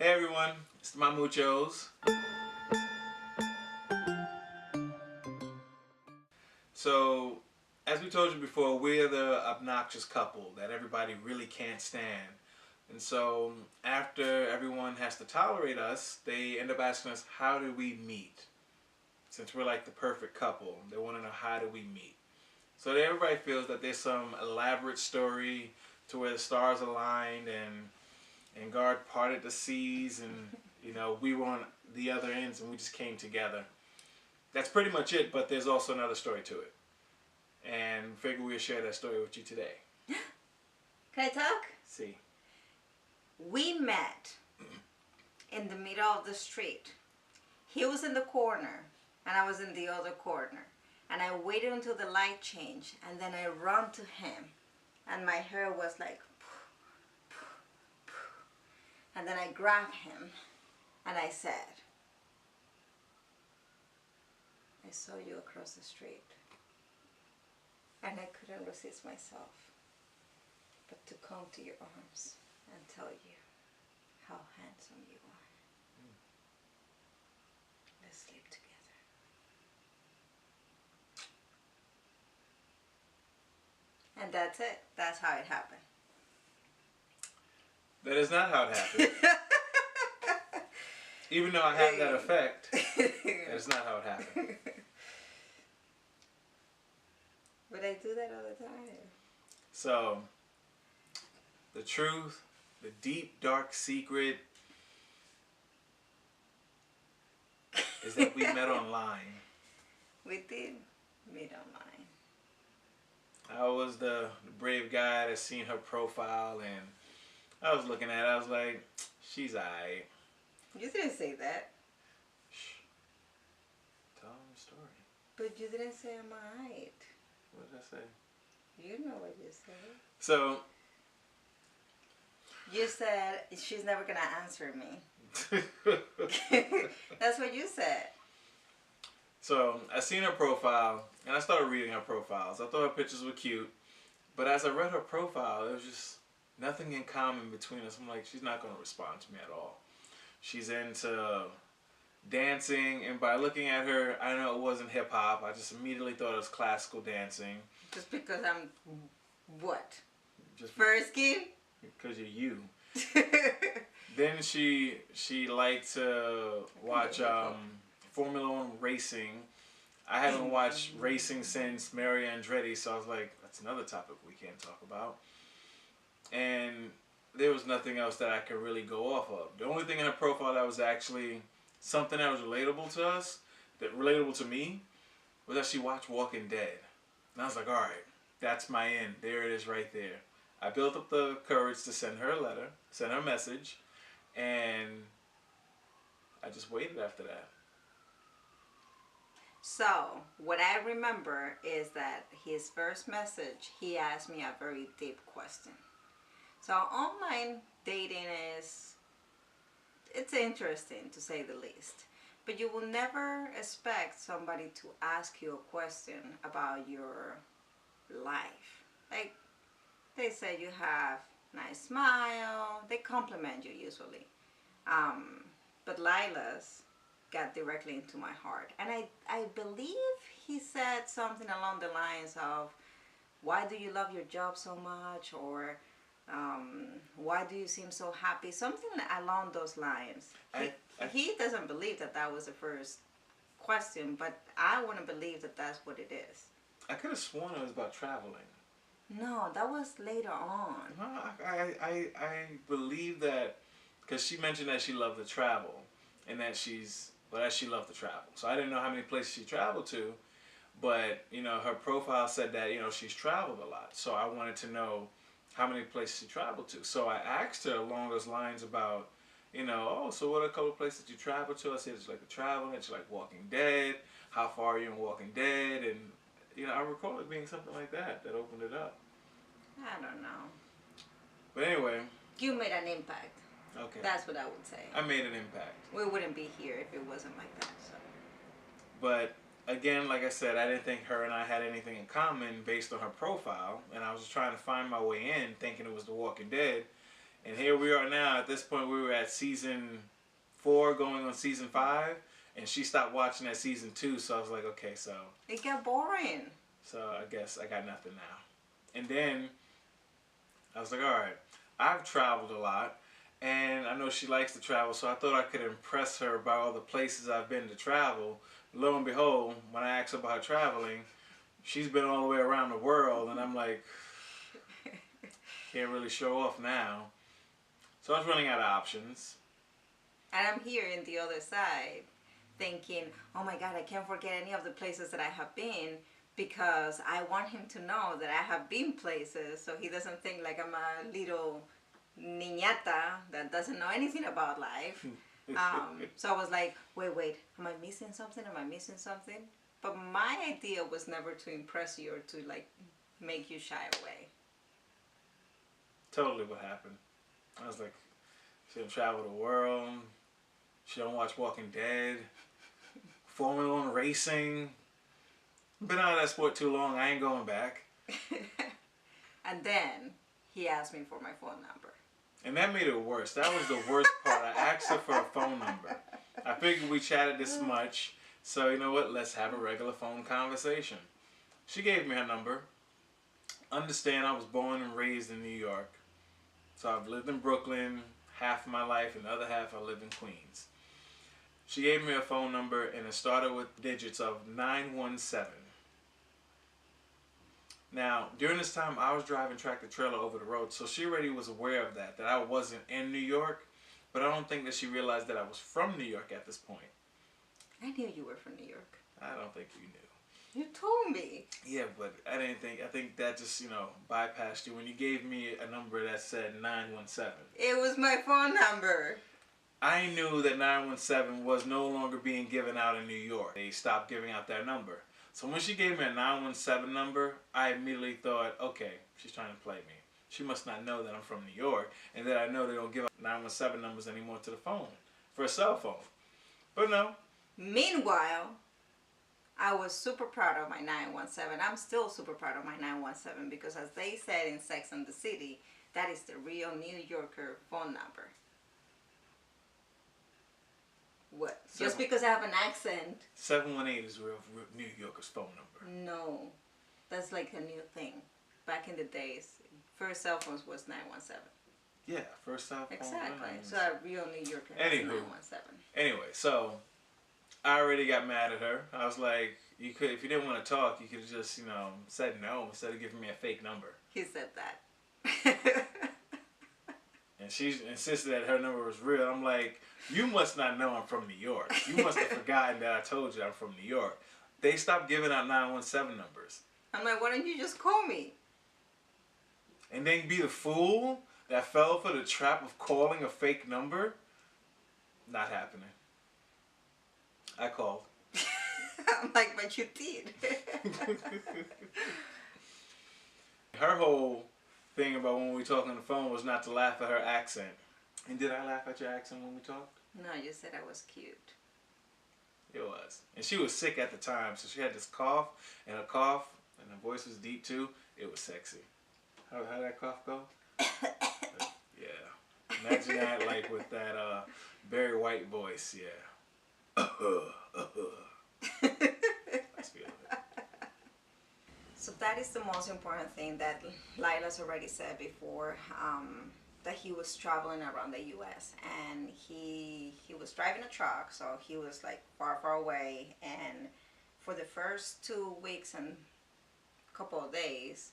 Hey everyone, it's the Mamuchos. So, as we told you before, we're the obnoxious couple that everybody really can't stand. And so, after everyone has to tolerate us, they end up asking us, how do we meet? Since we're like the perfect couple, they want to know, how do we meet? So that everybody feels that there's some elaborate story to where the stars aligned and God parted the seas, and we were on the other ends and we just came together. That's pretty much it, but there's also another story to it. And figure we'll share that story with you today. Can I talk? See. We met in the middle of the street. He was in the corner and I was in the other corner. And I waited until the light changed and then I ran to him. And my hair was like, and then I grabbed him and I said, I saw you across the street. And I couldn't resist myself but to come to your arms and tell you how handsome you are. Let's sleep together. And that's it. That's how it happened. That is not how it happened. Even though I have that effect, that's not how it happened. But I do that all the time. So, the truth, the deep, dark secret is that we met online. We did meet online. I was the brave guy that seen her profile, and I was looking at it, I was like, she's alright. You didn't say that. Shh. Tell them the story. But you didn't say I'm alright. What did I say? You know what you said. So, you said she's never gonna answer me. That's what you said. So, I seen her profile, and I started reading her profiles. I thought her pictures were cute, but as I read her profile, there was just nothing in common between us. I'm like, she's not going to respond to me at all. She's into dancing, and by looking at her, I know it wasn't hip-hop. I just immediately thought it was classical dancing. Just because I'm what? Just Fur-skin? because you're you. Then she liked to watch Formula One racing. I haven't watched racing since Mary Andretti, so I was like, that's another topic we can't talk about. And there was nothing else that I could really go off of. The only thing in her profile that was actually something that was relatable to us, that relatable to me, was that she watched Walking Dead. And I was like, alright, that's my end. There it is right there. I built up the courage to send her a letter, send her a message, and I just waited after that. So, what I remember is that his first message, he asked me a very deep question. So, online dating it's interesting to say the least. But you will never expect somebody to ask you a question about your life. Like, they say you have a nice smile. They compliment you usually. But Lila's got directly into my heart. And I believe he said something along the lines of, why do you love your job so much? Or why do you seem so happy? Something along those lines. He doesn't believe that that was the first question, but I want to believe that that's what it is. I could have sworn it was about traveling. No, that was later on. Well, I believe that because she mentioned that she loved to travel and that she loved to travel. So I didn't know how many places she traveled to, but her profile said that she's traveled a lot. So I wanted to know how many places she traveled to. So I asked her along those lines about oh, so what are a couple of places you traveled to? I said, it's like the traveling, it's like Walking Dead. How far are you in Walking Dead? And I recall it being something like that opened it up. I don't know. But anyway. You made an impact. Okay. That's what I would say. I made an impact. We wouldn't be here if it wasn't like that. So. But again, like I said, I didn't think her and I had anything in common based on her profile, and I was just trying to find my way in, thinking it was The Walking Dead. And here we are now. At this point, we were at season 4, going on season 5, and she stopped watching at season 2. So I was like, okay, so It got boring. so I guess I got nothing now. And then I was like, all right, I've traveled a lot, and I know she likes to travel, so I thought I could impress her by all the places I've been to travel. Lo and behold, when I asked her about traveling, she's been all the way around the world, and I'm like, can't really show off now. So I was running out of options. And I'm here in the other side thinking, oh my God, I can't forget any of the places that I have been because I want him to know that I have been places so he doesn't think like I'm a little niñata that doesn't know anything about life. So I was like, wait, am I missing something? Am I missing something? But my idea was never to impress you or to like make you shy away. Totally what happened. I was like, she don't travel the world. She don't watch Walking Dead. Formula One racing. Been out of that sport too long. I ain't going back. And then he asked me for my phone number. And that made it worse. That was the worst part. I asked her for a phone number. I figured we chatted this much. So you know what? Let's have a regular phone conversation. She gave me her number. Understand I was born and raised in New York. So I've lived in Brooklyn half of my life, and the other half I live in Queens. She gave me a phone number, and it started with digits of 917. Now, during this time, I was driving tractor trailer over the road, so she already was aware of that I wasn't in New York, but I don't think that she realized that I was from New York at this point. I knew you were from New York. I don't think you knew. You told me. Yeah, but I think that just, bypassed you when you gave me a number that said 917. It was my phone number. I knew that 917 was no longer being given out in New York. They stopped giving out that number. So when she gave me a 917 number, I immediately thought, okay, she's trying to play me. She must not know that I'm from New York and that I know they don't give out 917 numbers anymore to the phone, for a cell phone. But no. Meanwhile, I was super proud of my 917. I'm still super proud of my 917 because as they said in Sex and the City, that is the real New Yorker phone number. What? Just because I have an accent? 718 is real New Yorker's phone number. No. That's like a new thing. Back in the days, first cell phones was 917. Yeah, first cell phone. Exactly. So a real New Yorker has 917. Anyway, so I already got mad at her. I was like, you could, if you didn't want to talk, you could have just, said no instead of giving me a fake number. He said that. And she insisted that her number was real. I'm like, you must not know I'm from New York. You must have forgotten that I told you I'm from New York. They stopped giving out 917 numbers. I'm like, why don't you just call me? And then be the fool that fell for the trap of calling a fake number? Not happening. I called. I'm like, but you did. Her whole thing about when we talked on the phone was not to laugh at her accent. And did I laugh at your accent when we talked? No, you said I was cute. It was. And she was sick at the time, so she had this cough, and her voice was deep too. It was sexy. How that cough go? Yeah. Imagine that like with that Barry White voice, yeah. Let's feel it. So that is the most important thing that Lila's already said before, that he was traveling around the U.S. and he was driving a truck, so he was like far away, and for the first 2 weeks and couple of days,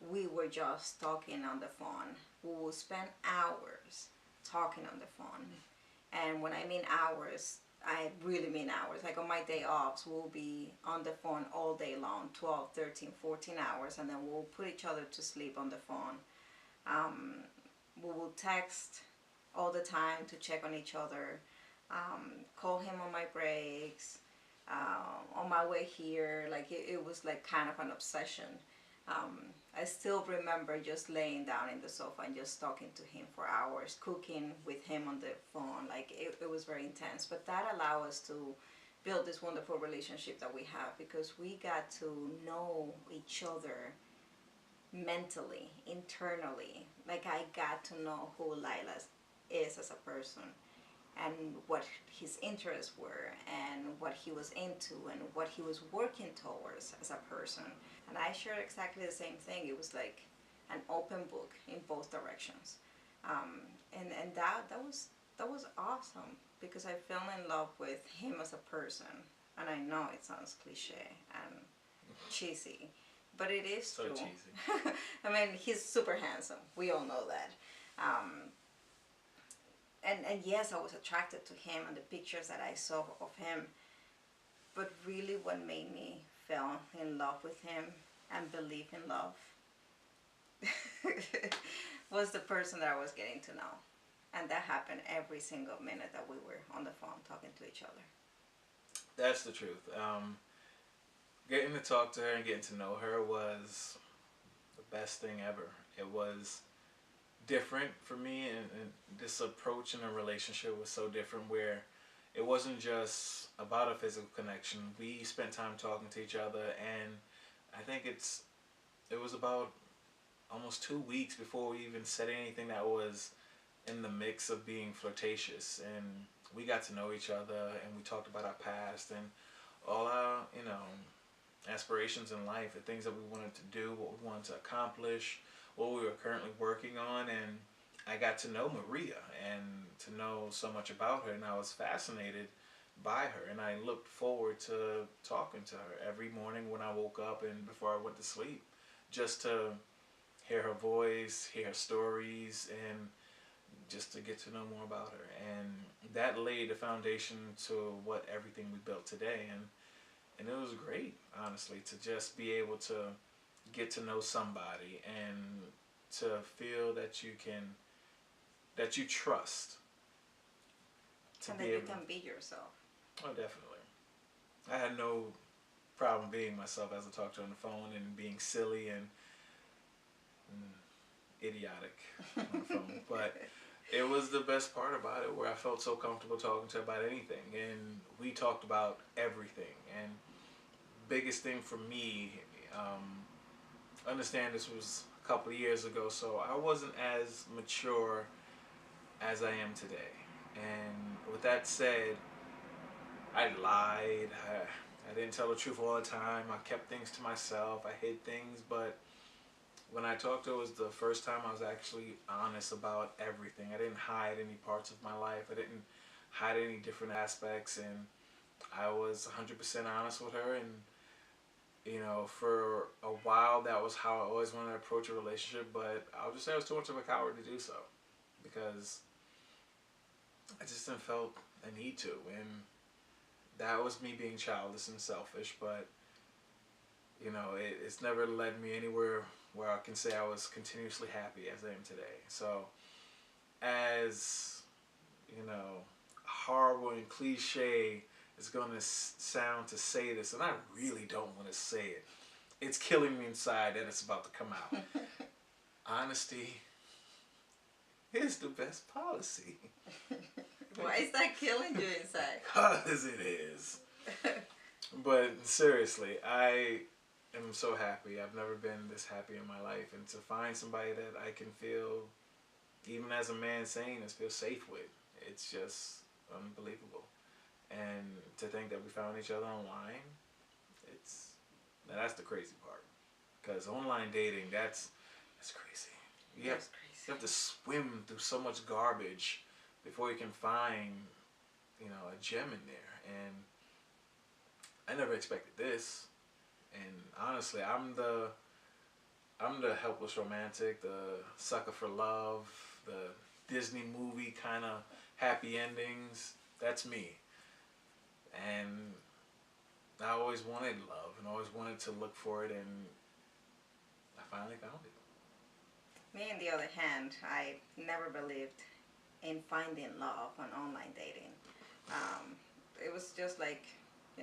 we were just talking on the phone. We would spend hours talking on the phone, and when I mean hours, I really mean hours. Like on my day offs, we'll be on the phone all day long, 12, 13, 14 hours, and then we'll put each other to sleep on the phone. We will text all the time to check on each other, call him on my breaks, on my way here. Like it was like kind of an obsession. I still remember just laying down in the sofa and just talking to him for hours, cooking with him on the phone. Like it was very intense, but that allowed us to build this wonderful relationship that we have because we got to know each other mentally, internally. Like I got to know who Lila is as a person and what his interests were and what he was into and what he was working towards as a person. And I shared exactly the same thing. It was like an open book in both directions. Um, and that was awesome because I fell in love with him as a person. And I know it sounds cliche and cheesy, but it is So true. cheesy. I mean, he's super handsome. We all know that. And yes, I was attracted to him and the pictures that I saw of him. But really, what made me fall in love with him and believe in love was the person that I was getting to know. And that happened every single minute that we were on the phone talking to each other. That's the truth. Getting to talk to her and getting to know her was the best thing ever. It was different for me, and this approach in a relationship was so different where it wasn't just about a physical connection. We spent time talking to each other, and I think it was about almost 2 weeks before we even said anything that was in the mix of being flirtatious, and we got to know each other, and we talked about our past and all our aspirations in life, the things that we wanted to do, what we wanted to accomplish, what we were currently working on. And I got to know Maria and to know so much about her, and I was fascinated by her, and I looked forward to talking to her every morning when I woke up and before I went to sleep, just to hear her voice, hear her stories, and just to get to know more about her. And that laid the foundation to what everything we built today. And it was great, honestly, to just be able to get to know somebody and to feel that you trust to And be that you able. can be yourself. Oh, definitely. I had no problem being myself as I talked to her on the phone and being silly and idiotic on the phone. But it was the best part about it, where I felt so comfortable talking to her about anything, and we talked about everything. And biggest thing for me, understand this was a couple of years ago, so I wasn't as mature as I am today. And with that said, I lied. I didn't tell the truth all the time. I kept things to myself. I hid things, but when I talked to her, it was the first time I was actually honest about everything. I didn't hide any parts of my life. I didn't hide any different aspects, and I was 100% honest with her. And for a while, that was how I always wanted to approach a relationship. But I'll just say I was too much of a coward to do so, because I just didn't felt a need to, and that was me being childish and selfish. But it's never led me anywhere where I can say I was continuously happy as I am today. So, as horrible and cliche it's going to sound to say this, and I really don't want to say it. It's killing me inside that it's about to come out. Honesty is the best policy. Why is that killing you inside? Because it is. But seriously, I am so happy. I've never been this happy in my life. And to find somebody that I can feel, even as a man saying this, feel safe with, it's just unbelievable. And to think that we found each other online, that's the crazy part. Because online dating, that's crazy. That's You have crazy. to swim through so much garbage before you can find, a gem in there. And I never expected this. And honestly, I'm the helpless romantic, the sucker for love, the Disney movie kind of happy endings. That's me. And I always wanted love and always wanted to look for it, and I finally found it. Me, on the other hand, I never believed in finding love on online dating. It was just like,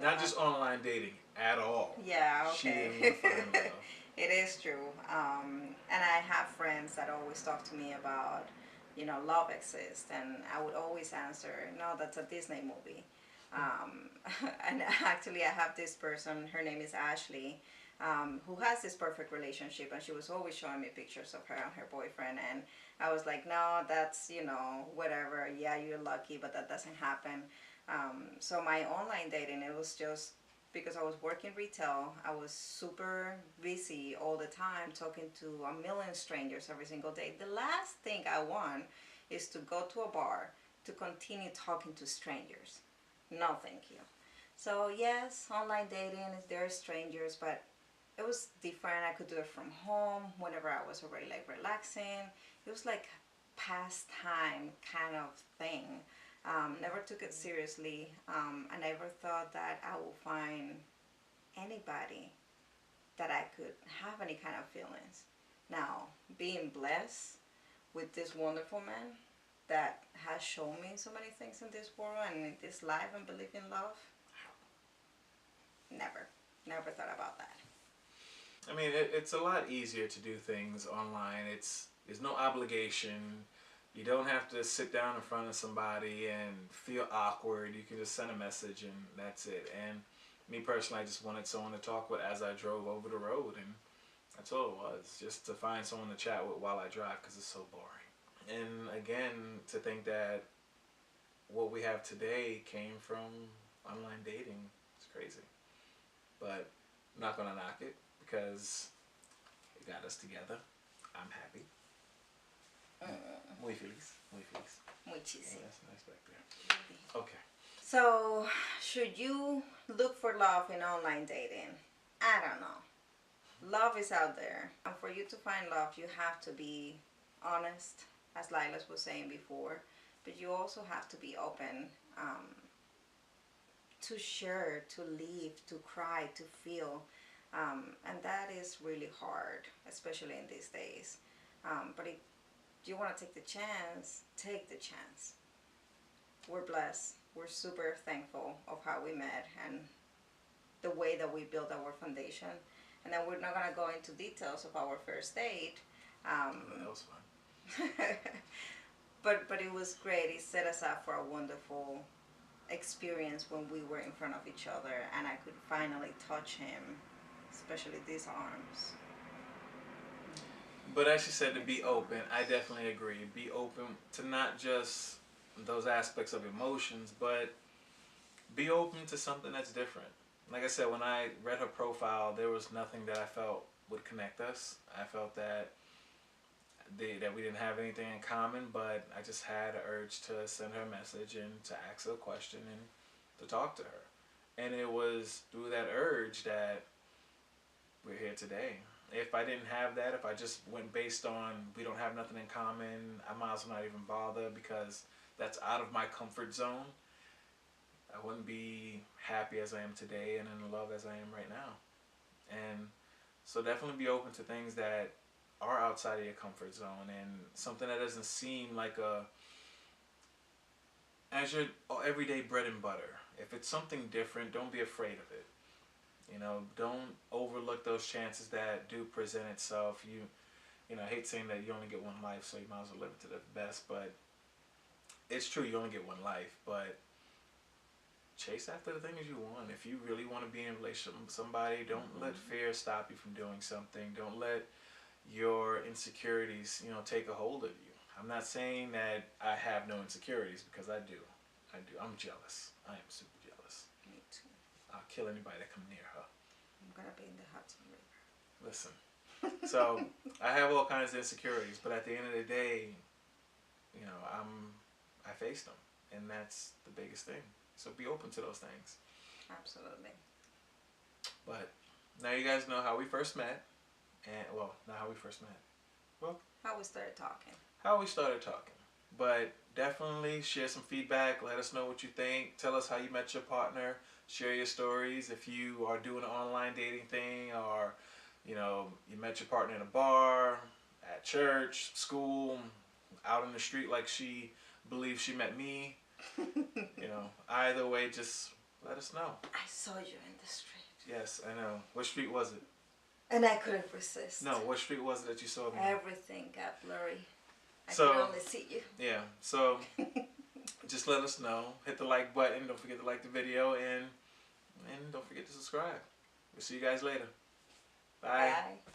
Not just online dating at all. yeah, She okay. didn't want to find love. It is true. And I have friends that always talk to me about, love exists. And I would always answer, no, that's a Disney movie. Um, and actually, I have this person, her name is Ashley. who has this perfect relationship, and she was always showing me pictures of her and her boyfriend, and I was like, no, that's, whatever. Yeah, you're lucky, but that doesn't happen. So my online dating, it was just because I was working retail. I was super busy all the time, talking to a million strangers every single day. The last thing I want is to go to a bar to continue talking to strangers. No, thank you. So yes, online dating, there are strangers, but it was different. I could do it from home whenever I was already like relaxing. It was like pastime kind of thing. Never took it seriously. I never thought that I would find anybody that I could have any kind of feelings. Now, being blessed with this wonderful man that has shown me so many things in this world and in this life and believe in love, never thought about that. I mean, it's a lot easier to do things online. There's no obligation. You don't have to sit down in front of somebody and feel awkward. You can just send a message and that's it. And me personally, I just wanted someone to talk with as I drove over the road, and that's all it was. Just to find someone to chat with while I drive, because it's so boring. And again, to think that what we have today came from online dating, it's crazy. But I'm not gonna knock it because it got us together. I'm happy. Muy feliz. Muy feliz. Muy cheesy. Oh, that's nice back there. Okay. So, should you look for love in online dating? I don't know. Love is out there. And for you to find love, you have to be honest, as Lilas was saying before. But you also have to be open to share, to live, to cry, to feel. And that is really hard, especially in these days. But if you want to take the chance, take the chance. We're blessed. We're super thankful of how we met and the way that we built our foundation. And then we're not going to go into details of our first date. That was fun. but it was great. It set us up for a wonderful experience when we were in front of each other and I could finally touch him, especially these arms. But as you said, to be open, I definitely agree. Be open to not just those aspects of emotions, but be open to something that's different. Like I said, when I read her profile, there was nothing that I felt would connect us. I felt that that we didn't have anything in common, but I just had an urge to send her a message and to ask her a question and to talk to her. And it was through that urge that we're here today. If I didn't have that, if I just went based on we don't have nothing in common, I might as well not even bother because that's out of my comfort zone. I wouldn't be happy as I am today and in love as I am right now. And so definitely be open to things that are outside of your comfort zone and something that doesn't seem like as your everyday bread and butter. If it's something different, don't be afraid of it. Don't overlook those chances that do present itself. I hate saying that you only get one life, so you might as well live it to the best, but it's true, you only get one life, but chase after the things you want. If you really want to be in a relationship with somebody, don't let fear stop you from doing something. Don't let your insecurities, take a hold of you. I'm not saying that I have no insecurities because I do. I'm jealous. I am super jealous. Me too. I'll kill anybody that come near her. I'm gonna be in the Hudson River. Listen. So I have all kinds of insecurities, but at the end of the day, I face them, and that's the biggest thing. So be open to those things. Absolutely. But now you guys know how we first met, and not how we first met. Well, how we started talking. How we started talking. But definitely share some feedback. Let us know what you think. Tell us how you met your partner. Share your stories. If you are doing an online dating thing, or you met your partner in a bar, at church, school, out in the street like she believes she met me. Either way, just let us know. I saw you in the street. Yes, I know. What street was it? And I couldn't resist. No, what street was it that you saw me? Everything got blurry. I could only see you. Yeah, so just let us know. Hit the like button. Don't forget to like the video, and don't forget to subscribe. We'll see you guys later. Bye. Bye.